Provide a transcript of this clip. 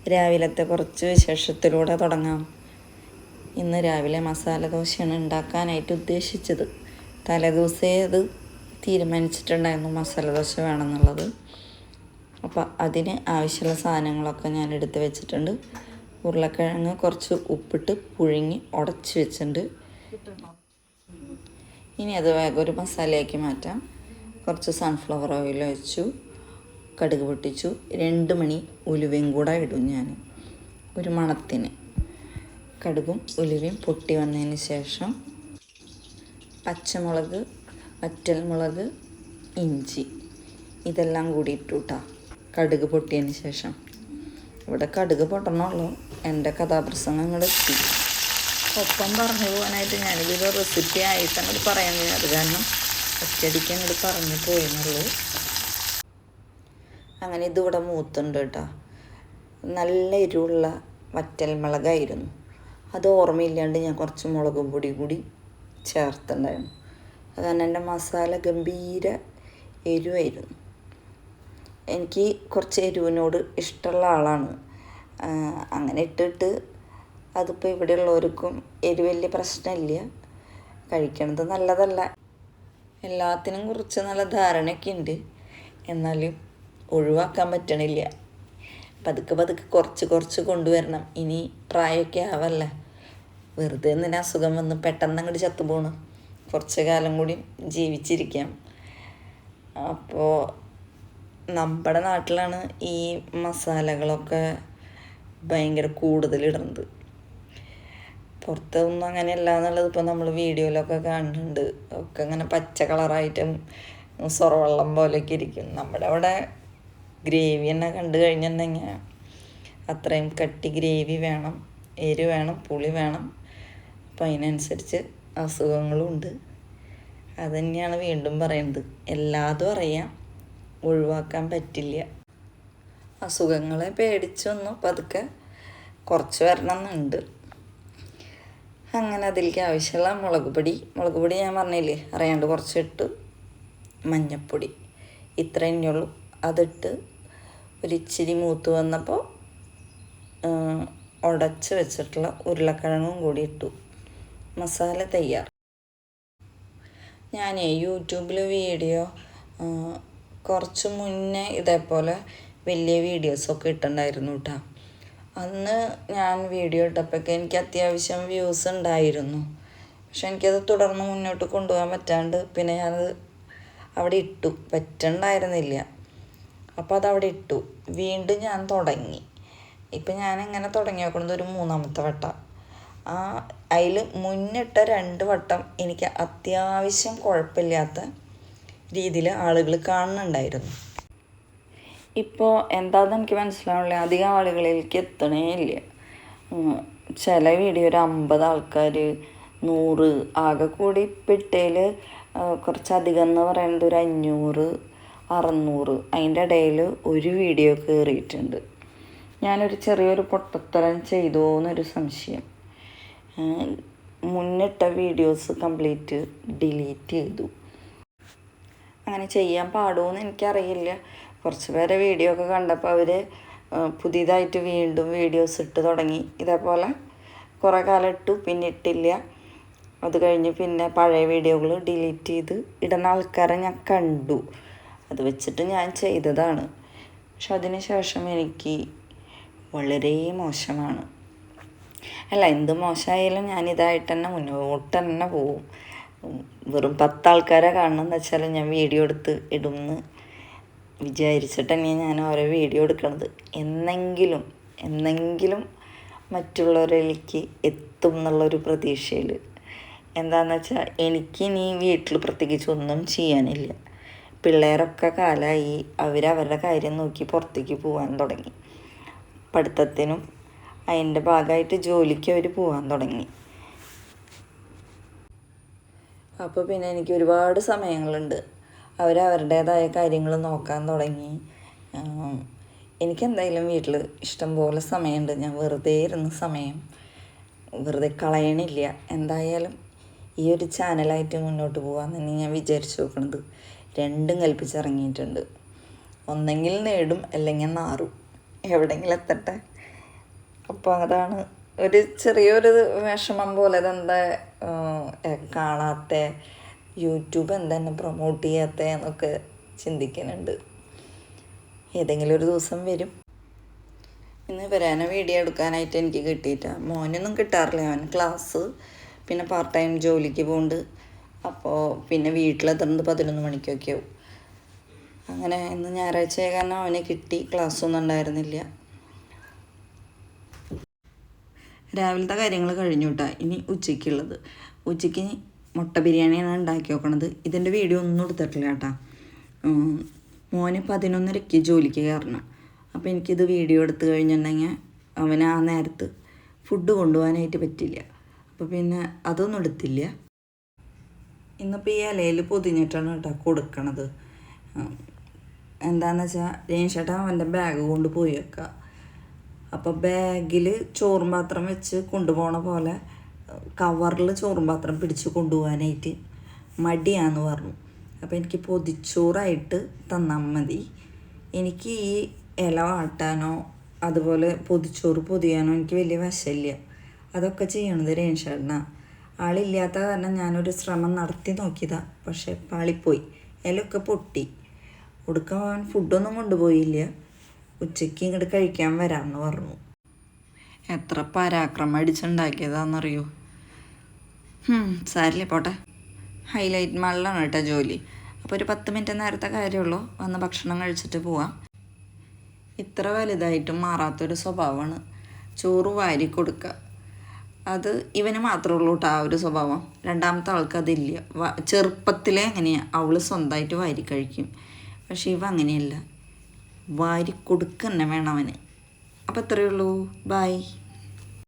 രാവിലത്തെ കുറച്ച് വിശേഷത്തിലൂടെ തുടങ്ങാം. ഇന്ന് രാവിലെ മസാല ദോശയാണ് ഉണ്ടാക്കാനായിട്ട് ഉദ്ദേശിച്ചത്. തലേദിവസമേ അത് തീരുമാനിച്ചിട്ടുണ്ടായിരുന്നു മസാല ദോശ വേണമെന്നുള്ളത്. അപ്പോൾ അതിന് ആവശ്യമുള്ള സാധനങ്ങളൊക്കെ ഞാൻ എടുത്ത് വെച്ചിട്ടുണ്ട്. ഉരുളക്കിഴങ്ങ് കുറച്ച് ഉപ്പിട്ട് പുഴുങ്ങി ഉടച്ച് വെച്ചിട്ടുണ്ട്. ഇനി അത് വേഗം ഒരു മസാലയാക്കി മാറ്റാം. കുറച്ച് സൺഫ്ലവർ ഓയിൽ വെച്ചു, കടുക് പൊട്ടിച്ചു, 2 മണി ഉലുവയും കൂടെ ഇടും ഞാൻ ഒരു മണത്തിന്. കടുകും ഉലുവയും പൊട്ടി വന്നതിന് ശേഷം പച്ചമുളക്, വറ്റൽമുളക്, ഇഞ്ചി ഇതെല്ലാം കൂടി ഇട്ടു കേട്ടോ. കടുക് പൊട്ടിയതിന് ശേഷം ഇവിടെ കടുക് പൊട്ടണമല്ലോ, എൻ്റെ കഥാപ്രസംഗങ്ങൾ എത്തി. ഒപ്പം പറഞ്ഞു പോകാനായിട്ട് ഞാനിതൊരു റെസിപ്പി ആയിട്ട് അങ്ങോട്ട് പറയാൻ അത് കാരണം ഒറ്റയടിക്ക് അങ്ങോട്ട് പറഞ്ഞു പോയെന്നുള്ളൂ. അങ്ങനെ ഇതിവിടെ മൂത്തുണ്ട് കേട്ടോ. നല്ല എരിവുള്ള വറ്റൽമുളകായിരുന്നു. അത് ഓർമ്മയില്ലാണ്ട് ഞാൻ കുറച്ച് മുളകും പൊടി കൂടി ചേർത്തിട്ടുണ്ടായിരുന്നു. അത് കാരണം എൻ്റെ മസാല ഗംഭീര എരിവായിരുന്നു. എനിക്ക് കുറച്ച് എരിവിനോട് ഇഷ്ടമുള്ള ആളാണ്. അങ്ങനെ ഇട്ടിട്ട് അതിപ്പോൾ ഇവിടെയുള്ളവർക്കും എരിവ് വലിയ പ്രശ്നമില്ല. കഴിക്കണത് നല്ലതല്ല, എല്ലാത്തിനും കുറിച്ച് നല്ല ധാരണയൊക്കെ ഉണ്ട്. എന്നാലും ഒഴിവാക്കാൻ പറ്റണില്ല. പതുക്കെ പതുക്കെ കുറച്ച് കൊണ്ടുവരണം. ഇനി പ്രായമൊക്കെ ആവല്ല, വെറുതെ എന്തിനാ അസുഖം വന്ന് പെട്ടെന്ന് അങ്ങോട്ട് ചത്തുപോണ്. കുറച്ച് കാലം കൂടി ജീവിച്ചിരിക്കാം. അപ്പോൾ നമ്മുടെ നാട്ടിലാണ് ഈ മസാലകളൊക്കെ ഭയങ്കര കൂടുതലിടുന്നത്. പുറത്തൊന്നും അങ്ങനെയല്ല എന്നുള്ളത് ഇപ്പോൾ നമ്മൾ വീഡിയോയിലൊക്കെ കാണുന്നുണ്ട്. ഒക്കെ അങ്ങനെ പച്ച കളറായിട്ടും സൊറവെള്ളം പോലെയൊക്കെ ഇരിക്കും. നമ്മുടെ അവിടെ ഗ്രേവി തന്നെ കണ്ടു കഴിഞ്ഞിട്ടുണ്ടെങ്കിൽ അത്രയും കട്ടി ഗ്രേവി വേണം, എരി വേണം, പുളി വേണം. അപ്പം അതിനനുസരിച്ച് അസുഖങ്ങളും ഉണ്ട്. അത് തന്നെയാണ് വീണ്ടും പറയുന്നത്. എല്ലാതും അറിയാം, ഒഴിവാക്കാൻ പറ്റില്ല. അസുഖങ്ങളെ പേടിച്ചൊന്നും പതുക്കെ കുറച്ച് വരണം എന്നുണ്ട്. അങ്ങനെ അതിലേക്ക് ആവശ്യമുള്ള മുളക് പൊടി ഞാൻ പറഞ്ഞില്ലേ, അറിയാണ്ട് കുറച്ചിട്ട്, മഞ്ഞൾപ്പൊടി ഇത്ര തന്നെയുള്ളൂ. അതിട്ട് ഒരിച്ചിരി മൂത്ത് വന്നപ്പോൾ ഉടച്ച് വെച്ചിട്ടുള്ള ഉരുളക്കിഴങ്ങും കൂടി ഇട്ടു. മസാല തയ്യാർ. ഞാൻ യൂട്യൂബിൽ വീഡിയോ കുറച്ച് മുന്നേ ഇതേപോലെ വലിയ വീഡിയോസൊക്കെ ഇട്ടിട്ടുണ്ടായിരുന്നു കേട്ടോ. അന്ന് ഞാൻ വീഡിയോ ഇട്ടപ്പോഴൊക്കെ എനിക്ക് അത്യാവശ്യം വ്യൂസ് ഉണ്ടായിരുന്നു. പക്ഷെ എനിക്കത് തുടർന്ന് മുന്നോട്ട് കൊണ്ടുപോകാൻ പറ്റാണ്ട് പിന്നെ ഞാനത് അവിടെ ഇട്ടു. പറ്റുന്നുണ്ടായിരുന്നില്ല. അപ്പോൾ അതവിടെ ഇട്ടു. വീണ്ടും ഞാൻ തുടങ്ങി. ഇപ്പം ഞാനിങ്ങനെ തുടങ്ങി നോക്കുന്നത് ഒരു 3ാമത്തെ വട്ടം. അതിൽ മുന്നിട്ട 2 വട്ടം എനിക്ക് അത്യാവശ്യം കുഴപ്പമില്ലാത്ത രീതിയിൽ ആളുകൾ കാണുന്നുണ്ടായിരുന്നു. ഇപ്പോൾ എന്താണെന്ന് എനിക്ക് മനസ്സിലാവില്ല, അധികം ആളുകളിലേക്ക് എത്തണേ ഇല്ല. ചില വീഡിയോ ഒരു 50 ആൾക്കാർ, 100, ആകെ കൂടി പെട്ടയിൽ കുറച്ചധികം എന്ന് പറയുന്നത് ഒരു 500, 600 അതിൻ്റെ ഇടയിൽ ഒരു വീഡിയോ കയറിയിട്ടുണ്ട്. ഞാനൊരു ചെറിയൊരു പൊട്ടത്തരം ചെയ്തോ എന്നൊരു സംശയം. മുന്നിട്ട വീഡിയോസ് കംപ്ലീറ്റ് ഡിലീറ്റ് ചെയ്തു. അങ്ങനെ ചെയ്യാൻ പാടുമെന്ന് എനിക്കറിയില്ല. കുറച്ച് പേരെ വീഡിയോ ഒക്കെ കണ്ടപ്പോൾ അവർ പുതിയതായിട്ട് വീണ്ടും വീഡിയോസ് ഇട്ട് തുടങ്ങി. ഇതേപോലെ കുറേ കാലം ഇട്ടു, പിന്നെ ഇട്ടില്ല. അത് കഴിഞ്ഞ് പിന്നെ പഴയ വീഡിയോകൾ ഡിലീറ്റ് ചെയ്ത് ഇടുന്ന ആൾക്കാരെ ഞാൻ കണ്ടു. അത് വെച്ചിട്ട് ഞാൻ ചെയ്തതാണ്. പക്ഷെ അതിന് ശേഷം എനിക്ക് വളരെ മോശമാണ്. അല്ല, എന്ത് മോശമായാലും ഞാനിതായിട്ട് തന്നെ മുന്നോട്ട് തന്നെ പോവും. വെറും 10 ആൾക്കാരെ കാണണമെന്ന് വെച്ചാൽ ഞാൻ വീഡിയോ എടുത്ത് ഇടുമെന്ന് വിചാരിച്ചിട്ട് തന്നെയാണ് ഞാൻ ഓരോ വീഡിയോ എടുക്കുന്നത്. എന്നെങ്കിലും മറ്റുള്ളവരിലേക്ക് എത്തും എന്നുള്ളൊരു പ്രതീക്ഷയിൽ. എന്താണെന്ന് വെച്ചാൽ എനിക്കിനി വീട്ടിൽ പ്രത്യേകിച്ച് ഒന്നും ചെയ്യാനില്ല. പിള്ളേരൊക്കെ കാലമായി, അവരവരുടെ കാര്യം നോക്കി പുറത്തേക്ക് പോകാൻ തുടങ്ങി. പഠിത്തത്തിനും അതിൻ്റെ ഭാഗമായിട്ട് ജോലിക്ക് അവർ പോകാൻ തുടങ്ങി. അപ്പോൾ പിന്നെ എനിക്ക് ഒരുപാട് സമയങ്ങളുണ്ട്. അവരവരുടേതായ കാര്യങ്ങൾ നോക്കാൻ തുടങ്ങി. എനിക്കെന്തായാലും വീട്ടിൽ ഇഷ്ടംപോലെ സമയമുണ്ട്. ഞാൻ വെറുതെ ഇരുന്ന് സമയം വെറുതെ കളയണില്ല. എന്തായാലും ഈ ഒരു ചാനലായിട്ട് മുന്നോട്ട് പോകാമെന്ന് തന്നെ ഞാൻ വിചാരിച്ചു നോക്കണത്. രണ്ടും കൽപ്പിച്ചിറങ്ങിയിട്ടുണ്ട്. ഒന്നെങ്കിൽ നേടും അല്ലെങ്കിൽ നാറും, എവിടെയെങ്കിലും എത്തട്ടെ. അപ്പോൾ അതാണ് ഒരു ചെറിയൊരു വിഷമം പോലെ ഇതെന്താ കാണാത്ത, യൂട്യൂബ് എന്തെന്നെ പ്രൊമോട്ട് ചെയ്യാത്ത എന്നൊക്കെ ചിന്തിക്കുന്നുണ്ട്. ഏതെങ്കിലും ഒരു ദിവസം വരും. ഇന്ന് വരാന വീഡിയോ എടുക്കാനായിട്ട് എനിക്ക് കിട്ടിയിട്ടാ. മോനൊന്നും കിട്ടാറില്ല. അവൻ ക്ലാസ് പിന്നെ പാർട്ട് ടൈം ജോലിക്ക് പോകുന്നുണ്ട്. അപ്പോൾ പിന്നെ വീട്ടിലെത്തുന്നത് 11 മണിക്കൊക്കെ ആവും. അങ്ങനെ ഇന്ന് ഞായറാഴ്ച കാരണം അവനെ കിട്ടി, ക്ലാസ്സൊന്നും ഉണ്ടായിരുന്നില്ല. രാവിലത്തെ കാര്യങ്ങൾ കഴിഞ്ഞു കേട്ടോ. ഇനി ഉച്ചയ്ക്കുള്ളത്. ഉച്ചയ്ക്ക് മുട്ട ബിരിയാണിയാണ് ഉണ്ടാക്കി നോക്കണത്. ഇതിൻ്റെ വീഡിയോ ഒന്നും എടുത്തിട്ടില്ല കേട്ടോ. മോന് 11:30 ജോലിക്ക് കയറണം. അപ്പോൾ എനിക്കിത് വീഡിയോ എടുത്തു കഴിഞ്ഞിട്ടുണ്ടെങ്കിൽ അവന് ആ നേരത്ത് ഫുഡ് കൊണ്ടുപോകാനായിട്ട് പറ്റില്ല. അപ്പോൾ പിന്നെ അതൊന്നും എടുത്തില്ല. ഇന്നിപ്പോൾ ഈ ഇലയിൽ പൊതിഞ്ഞിട്ടാണ് കേട്ടോ കൊടുക്കണത്. എന്താണെന്ന് വെച്ചാൽ രേഷേട്ടൻ അവൻ്റെ ബാഗ് കൊണ്ട് പോയി വെക്കുക. അപ്പോൾ ബാഗിൽ ചോറും പാത്രം വെച്ച് കൊണ്ടുപോകണ പോലെ കവറിൽ ചോറും പാത്രം പിടിച്ച് കൊണ്ടുപോകാനായിട്ട് മടിയാന്ന് പറഞ്ഞു. അപ്പോൾ എനിക്ക് പൊതിച്ചോറായിട്ട് തന്നാൽ മതി. എനിക്ക് ഈ ഇല വാട്ടാനോ അതുപോലെ പൊതിച്ചോറ് പൊതിയാനോ എനിക്ക് വലിയ വശമില്ല. അതൊക്കെ ചെയ്യണത് രേഷേട്ടനാണ്. ആളില്ലാത്ത കാരണം ഞാനൊരു ശ്രമം നടത്തി നോക്കിയതാണ്. പക്ഷെ പാളിപ്പോയി. ഇലയൊക്കെ പൊട്ടി. കൊടുക്കാൻ ഫുഡൊന്നും കൊണ്ടുപോയില്ല. ഉച്ചയ്ക്ക് ഇങ്ങോട്ട് കഴിക്കാൻ വരാമെന്ന് പറഞ്ഞു. എത്ര പരാക്രമം അടിച്ചുണ്ടാക്കിയതാണെന്നറിയോ. സാരില്ല, പോട്ടെ. ഹൈലൈറ്റ് മാളിലാണ് കേട്ടോ ജോലി. അപ്പോൾ ഒരു 10 മിനിറ്റ് നേരത്തെ കാര്യമുള്ളൂ. വന്ന് ഭക്ഷണം കഴിച്ചിട്ട് പോവാം. ഇത്ര വലുതായിട്ടും മാറാത്തൊരു സ്വഭാവമാണ് ചോറ് വാരി കൊടുക്കുക. അത് ഇവന് മാത്രമേ ഉള്ളൂ കേട്ടോ ആ ഒരു സ്വഭാവം. രണ്ടാമത്തെ ആൾക്ക് അതില്ല. ചെറുപ്പത്തിലേ എങ്ങനെയാണ് അവൾ സ്വന്തമായിട്ട് വാരി കഴിക്കും. പക്ഷേ ഇവ അങ്ങനെയല്ല, വാരി കൊടുക്കുക തന്നെ വേണം അവന്. അപ്പോൾ ഇത്രയേ ഉള്ളൂ. ബൈ.